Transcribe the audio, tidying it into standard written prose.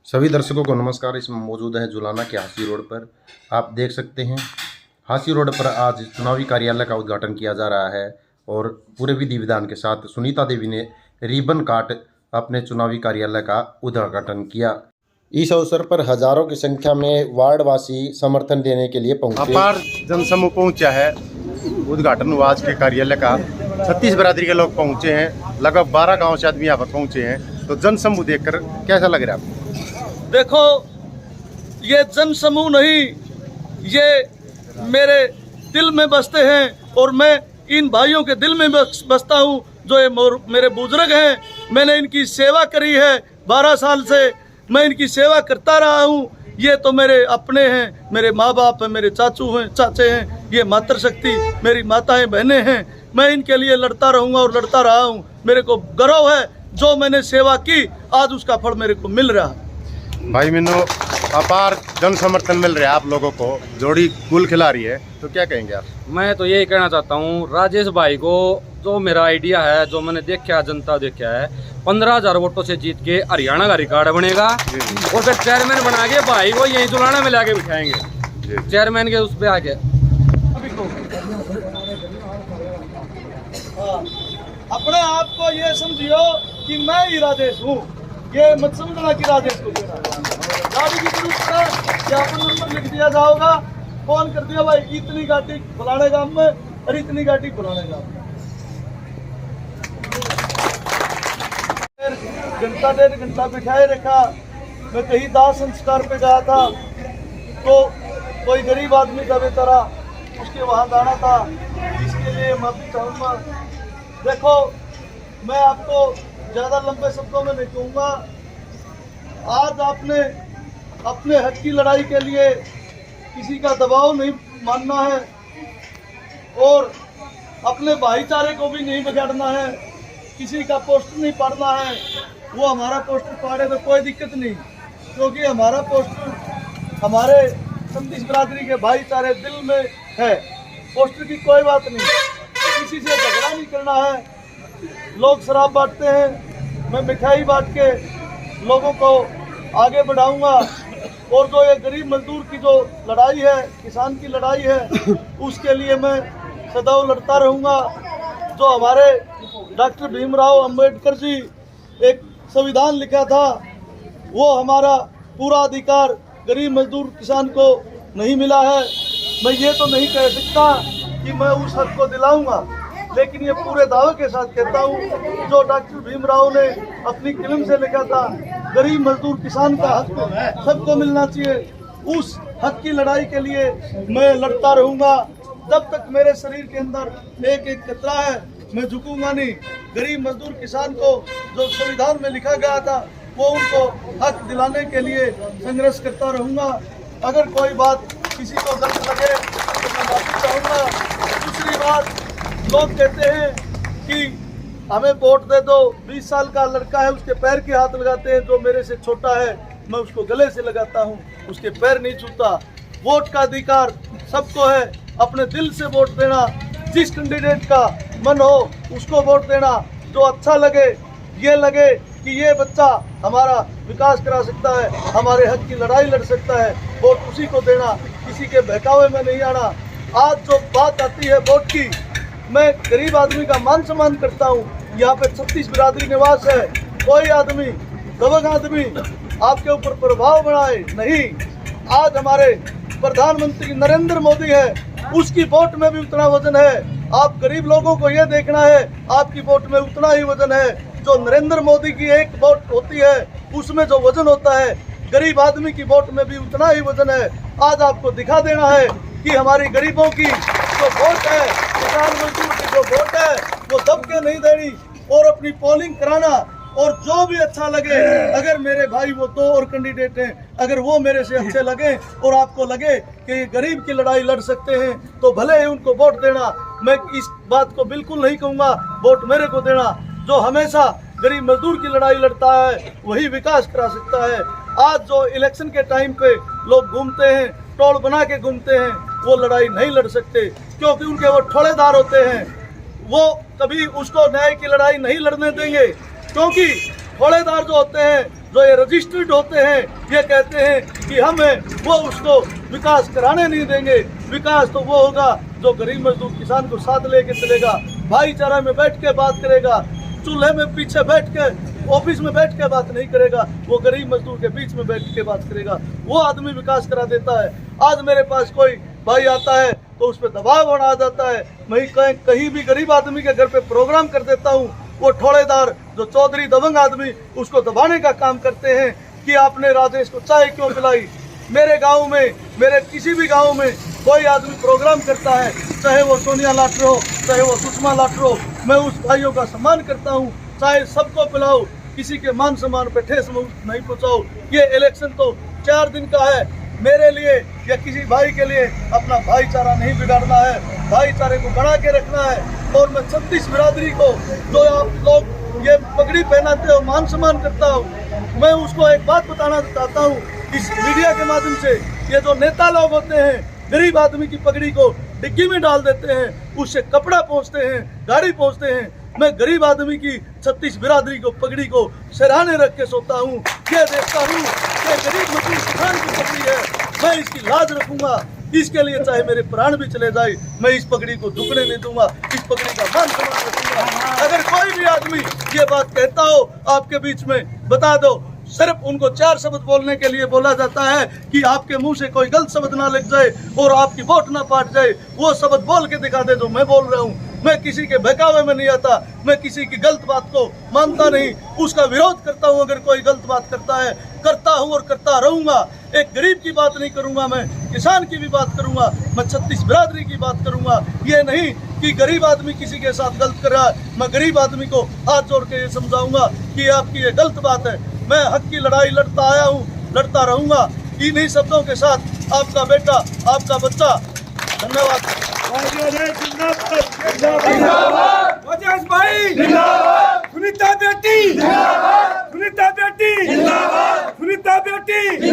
सभी दर्शकों को नमस्कार। इसमें मौजूद है जुलाना के हांसी रोड पर। आप देख सकते हैं हांसी रोड पर आज चुनावी कार्यालय का उद्घाटन किया जा रहा है और पूरे विधि विधान के साथ सुनीता देवी ने रिबन काट अपने चुनावी कार्यालय का उद्घाटन किया। इस अवसर पर हजारों की संख्या में वार्डवासी समर्थन देने के लिए पहुंचे। अपार जनसमूह पहुंचा है। उद्घाटन हुआ आज के कार्यालय का। 36 बिरादरी के लोग पहुंचे हैं। लगभग 12 गांव से आदमी यहाँ पर पहुंचे हैं। तो जनसमूह देखकर कैसा लग रहा है आपको? देखो, ये जनसमूह नहीं, ये मेरे दिल में बसते हैं और मैं इन भाइयों के दिल में बसता हूँ। जो ये मेरे बुजुर्ग हैं, मैंने इनकी सेवा करी है। 12 साल से मैं इनकी सेवा करता रहा हूँ। ये तो मेरे अपने हैं, मेरे माँ बाप हैं, मेरे चाचू हैं, चाचे हैं, ये मातृशक्ति मेरी माताएं बहनें हैं। मैं इनके लिए लड़ता रहूँगा और लड़ता रहा हूँ। मेरे को गर्व है, जो मैंने सेवा की आज उसका फल मेरे को मिल रहा है। भाई मैंने अपार जन समर्थन मिल रहा है आप लोगों को। जोड़ी गुल खिला रही है, तो क्या कहेंगे आप? मैं तो यही कहना चाहता हूँ राजेश भाई को, जो मेरा आइडिया है, जो मैंने देखा जनता देखा है, 15,000 वोटों से जीत के हरियाणा का रिकॉर्ड बनेगा और फिर चेयरमैन बना के भाई को यही जुलाना में लाके बिठाएंगे चेयरमैन के उस पे आके। अपने आप को ये समझियो कि मैं ही राजेश हूँ, ये मत समझना कि राजेश को देना। गाड़ी की जरूरत है, यहाँ पर नंबर लिख दिया जाओगा, फोन कर दिया भाई इतनी गाड़ी फलाने गाँव में और इतनी गाड़ी फलाने गाँव में। घंटा 1.5 घंटा बिठाए रखा। मैं कहीं दाह संस्कार पे गया था तो कोई गरीब आदमी का बेचारा उसके वहाँ जाना था, इसके लिए माफी चाहूँगा। देखो, मैं आपको ज़्यादा लंबे शब्दों में नहीं कहूँगा। आज आपने अपने हक की लड़ाई के लिए किसी का दबाव नहीं मानना है और अपने भाईचारे को भी नहीं बिगाड़ना है। किसी का पोस्टर नहीं पाड़ना है। वो हमारा पोस्टर पाड़े तो कोई दिक्कत नहीं, क्योंकि हमारा पोस्टर हमारे 36 बिरादरी के भाईचारे दिल में है। पोस्टर की कोई बात नहीं, किसी से झगड़ा नहीं करना है। लोग शराब बांटते हैं, मैं मिठाई बांट के लोगों को आगे बढ़ाऊंगा। और जो ये गरीब मजदूर की जो लड़ाई है, किसान की लड़ाई है, उसके लिए मैं सदैव लड़ता रहूंगा। जो हमारे डॉक्टर भीमराव अंबेडकर जी एक संविधान लिखा था, वो हमारा पूरा अधिकार गरीब मजदूर किसान को नहीं मिला है। मैं ये तो नहीं कह सकता कि मैं उस हक को दिलाऊंगा, लेकिन ये पूरे दावे के साथ कहता हूँ जो डॉक्टर भीमराव ने अपनी कलम से लिखा था, गरीब मजदूर किसान का हक सबको मिलना चाहिए। उस हक की लड़ाई के लिए मैं लड़ता रहूँगा। जब तक मेरे शरीर के अंदर एक एक कतरा है, मैं झुकूंगा नहीं। गरीब मजदूर किसान को जो संविधान में लिखा गया था, वो उनको हक दिलाने के लिए संघर्ष करता रहूँगा। अगर कोई बात किसी को गलत लगे तो मैं माफी चाहूँगा। दूसरी बात, लोग कहते हैं कि हमें वोट दे दो। 20 साल का लड़का है, उसके पैर के हाथ लगाते हैं। जो मेरे से छोटा है, मैं उसको गले से लगाता हूँ, उसके पैर नहीं छूता। वोट का अधिकार सबको है, अपने दिल से वोट देना। जिस कैंडिडेट का मन हो उसको वोट देना। जो अच्छा लगे, ये लगे कि ये बच्चा हमारा विकास करा सकता है, हमारे हक की लड़ाई लड़ सकता है, वोट उसी को देना। किसी के बहकावे में नहीं आना। आज जो बात आती है वोट की, मैं गरीब आदमी का मान सम्मान करता हूँ। यहाँ पे 36 बिरादरी निवास है। कोई आदमी, दबंग आदमी आपके ऊपर प्रभाव बनाए नहीं। आज हमारे प्रधानमंत्री नरेंद्र मोदी है, उसकी वोट में भी उतना वजन है। आप गरीब लोगों को ये देखना है, आपकी वोट में उतना ही वजन है जो नरेंद्र मोदी की एक वोट होती है, उसमें जो वजन होता है, गरीब आदमी की वोट में भी उतना ही वजन है। आज आपको दिखा देना है कि हमारी गरीबों की जो वोट है, किसान मजदूर की जो वोट है, वो दबके नहीं देनी और अपनी पोलिंग कराना। और जो भी अच्छा लगे, अगर मेरे भाई वो 2 और कैंडिडेट हैं, अगर वो मेरे से अच्छे लगे और आपको लगे कि गरीब की लड़ाई लड़ सकते हैं, तो भले ही उनको वोट देना। मैं इस बात को बिल्कुल नहीं कहूँगा वोट मेरे को देना। जो हमेशा गरीब मजदूर की लड़ाई लड़ता है, वही विकास करा सकता है। आज जो इलेक्शन के टाइम पे लोग घूमते हैं, टोल बना के घूमते हैं, वो लड़ाई नहीं लड़ सकते, क्योंकि उनके वो ठोड़ेदार होते हैं। वो कभी उसको न्याय की लड़ाई नहीं लड़ने देंगे, क्योंकि ठोड़ेदार जो होते हैं, जो ये रजिस्टर्ड होते हैं, ये कहते हैं कि हमें वो उसको विकास कराने नहीं देंगे। विकास तो वो होगा जो गरीब मजदूर किसान को साथ लेके चलेगा, भाईचारा में बैठ के बात करेगा, चूल्हे में पीछे बैठ के ऑफिस में बैठ के बात नहीं करेगा, वो गरीब मजदूर के बीच में बैठ के बात करेगा, वो आदमी विकास करा देता है। आज मेरे पास कोई भाई आता है तो उस पर दबाव बना जाता है, मैं कहीं भी गरीब आदमी के घर पे प्रोग्राम कर देता हूँ, वो ठोड़ेदार जो चौधरी दबंग आदमी उसको दबाने का काम करते हैं कि आपने राजेश को चाय क्यों पिलाई। मेरे गांव में, मेरे किसी भी गांव में कोई आदमी प्रोग्राम करता है, चाहे वो सोनिया लाटरो हो, चाहे वो सुषमा लाटरो हो, मैं उस भाइयों का सम्मान करता हूँ, चाहे सबको पिलाओ, किसी के मान सम्मान पे ठेस नहीं पहुँचाओ। ये इलेक्शन तो 4 दिन का है, मेरे लिए या किसी भाई के लिए अपना भाईचारा नहीं बिगाड़ना है, भाईचारे को बढ़ा के रखना है। और मैं 36 बिरादरी को जो आप लोग ये पगड़ी पहनाते हो, मान सम्मान करता हूँ, मैं उसको एक बात बताना चाहता हूँ इस मीडिया के माध्यम से। ये जो नेता लोग होते हैं, गरीब आदमी की पगड़ी को डिग्गी में डाल देते हैं, उससे कपड़ा पहुँचते हैं, गाड़ी पहुँचते हैं। मैं गरीब आदमी की 36 बिरादरी को पगड़ी को सिरहाने रख के सोता हूँ, ये देखता हूँ कि गरीब मजदूर किसान की पगड़ी है, मैं इसकी लाज रखूंगा। इसके लिए चाहे मेरे प्राण भी चले जाए, मैं इस पगड़ी को झुकने नहीं दूंगा, इस पगड़ी का मान सम्मान रखूंगा। अगर कोई भी आदमी ये बात कहता हो आपके बीच में, बता दो, सिर्फ उनको 4 शब्द बोलने के लिए बोला जाता है कि आपके मुंह से कोई गलत शब्द ना लग जाए और आपकी वोट ना पाट जाए। वो शब्द बोल के दिखा दे जो मैं बोल रहा हूँ। मैं किसी के बहकावे में नहीं आता, मैं किसी की गलत बात को मानता नहीं, उसका विरोध करता हूँ। अगर कोई गलत बात करता है, करता हूँ और करता रहूंगा। एक गरीब की बात नहीं करूंगा, मैं किसान की भी बात करूंगा, मैं 36 बिरादरी की बात करूंगा। ये नहीं कि गरीब आदमी किसी के साथ गलत कर रहा है, मैं गरीब आदमी को हाथ जोड़ के ये समझाऊंगा कि आपकी ये गलत बात है। मैं हक की लड़ाई लड़ता आया हूँ, लड़ता रहूंगा। इन्हीं शब्दों के साथ आपका बेटा, आपका बच्चा। धन्यवाद। राजेश भाई सुनीता बेटी, सुनीता बेटी, सुनीता बेटी।